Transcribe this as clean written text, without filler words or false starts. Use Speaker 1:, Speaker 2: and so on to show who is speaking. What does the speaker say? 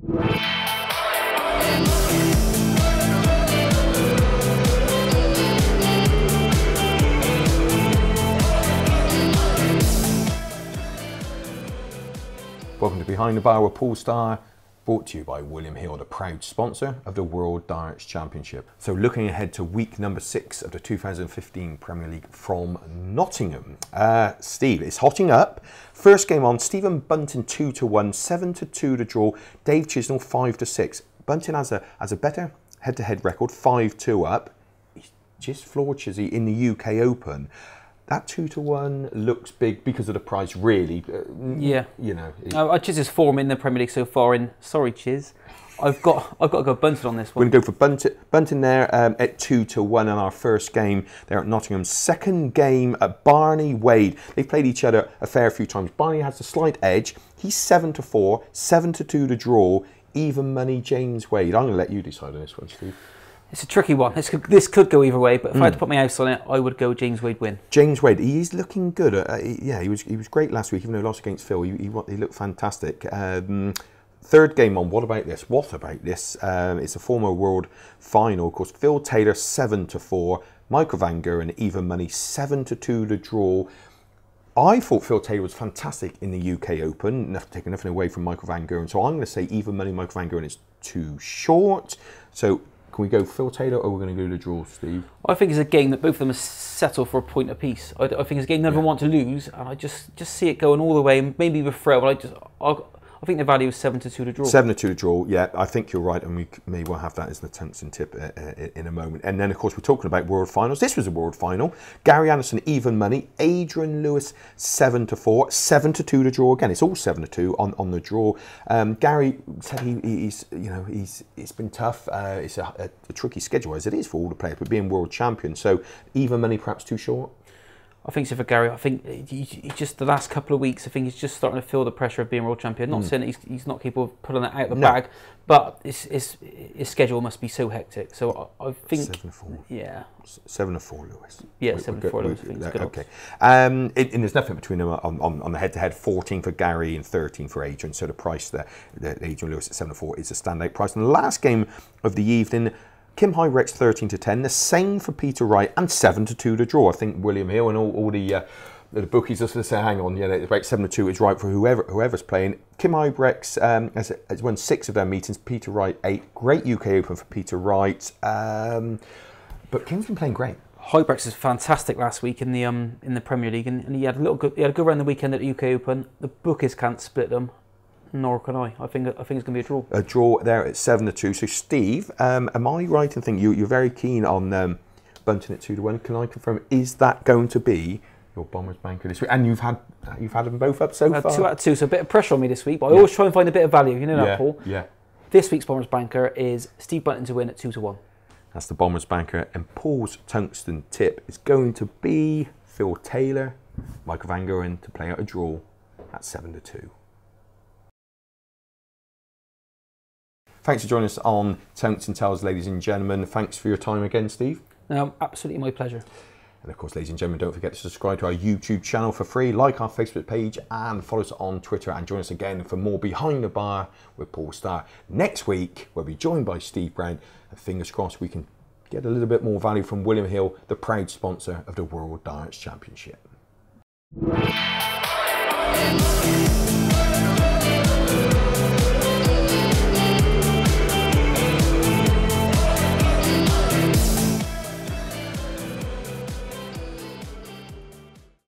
Speaker 1: Welcome to Behind the Bar with Paul Starr, brought to you by William Hill, the proud sponsor of the World Darts Championship. So looking ahead to week number 6 of the 2015 Premier League from Nottingham. Steve, it's hotting up. First game on, Stephen Bunting 2-1, 7-2 to draw, Dave Chisnell 5-6. Bunting has a better head-to-head record, 5-2 up. He's just floored Chizzy in the UK Open. That 2-1 looks big because of the price, really.
Speaker 2: Yeah.
Speaker 1: You know.
Speaker 2: Chiz's form in the Premier League so far. Sorry, Chiz, I've got to go Bunting on this one.
Speaker 1: We're going to go for Bunting there at 2-1 in our first game there at Nottingham. Second game at Barney Wade. They've played each other a fair few times. Barney has a slight edge. He's 7-4, 7-2 to draw. Even money, James Wade. I'm going to let you decide on this one, Steve.
Speaker 2: It's a tricky one. This could go either way, but if I had to put my house on it, I would go James Wade win.
Speaker 1: James Wade, he's looking good. Yeah, he was great last week, even though he lost against Phil. He looked fantastic. Third game on. What about this? It's a former world final. Of course, Phil Taylor 7-4, Michael Van Gerwen even money 7-2 to draw. I thought Phil Taylor was fantastic in the UK Open, taking nothing away from Michael Van Gerwen. So I'm going to say even money Michael Van Gerwen is too short. So can we go Phil Taylor, or we're going to go to draw, Steve?
Speaker 2: I think it's a game that both of them settle for a point apiece. I think it's a game none of them want to lose, and I just see it going all the way, maybe with throw, but I think the value is 7-2 to draw. 7-2
Speaker 1: to draw, yeah, I think you're right, and we may well have that as the tungsten tip in a moment. And then, of course, we're talking about world finals. This was a world final. Gary Anderson, even money. Adrian Lewis, 7-4. 7-2 to draw again. It's all 7-2 on the draw. Gary said he's it's been tough. It's a tricky schedule, as it is for all the players, but being world champion. So even money perhaps too short?
Speaker 2: I think so for Gary. I think he just the last couple of weeks, I think he's just starting to feel the pressure of being world champion. Not saying that he's not capable of pulling that out of the bag, but his schedule must be so hectic. So I think
Speaker 1: 7-4.
Speaker 2: Yeah.
Speaker 1: 7-4, Lewis.
Speaker 2: Yeah, 7-4 Lewis. I think it's good.
Speaker 1: Okay. And there's nothing between them on the head-to-head. 14 for Gary and 13 for Adrian. So the price there, Adrian Lewis at 7-4 is a standout price. And the last game of the evening, Kim Hybrex 13-10, the same for Peter Wright, and 7-2 to draw. I think William Hill and all the bookies are sort of saying, hang on, yeah, about 7-2 is right for whoever's playing. Kim Hybrex has won 6 of their meetings, Peter Wright 8. Great UK Open for Peter Wright, but Kim's been playing great.
Speaker 2: Hybrex is fantastic last week in the Premier League, and he had a good run the weekend at the UK Open. The bookies can't split them. Nor can I. I think it's going to be a draw. A
Speaker 1: draw there at 7-2. So Steve, am I right in thinking you're very keen on Bunting at 2-1? Can I confirm? Is that going to be your Bombers banker this week? And you've had them both up so far.
Speaker 2: 2 out of 2, so a bit of pressure on me this week. But I always try and find a bit of value. You know that, Paul.
Speaker 1: Yeah.
Speaker 2: This week's Bombers banker is Steve Bunting to win at 2-1.
Speaker 1: That's the Bombers banker, and Paul's tungsten tip is going to be Phil Taylor, Michael Van Gerwen to play out a draw at 7-2. Thanks for joining us on Tungsten Tales, ladies and gentlemen. Thanks for your time again, Steve.
Speaker 2: Absolutely my pleasure.
Speaker 1: And of course, ladies and gentlemen, don't forget to subscribe to our YouTube channel for free, like our Facebook page, and follow us on Twitter, and join us again for more Behind the Bar with Paul Starr. Next week, we'll be joined by Steve Brown, and fingers crossed we can get a little bit more value from William Hill, the proud sponsor of the World Darts Championship.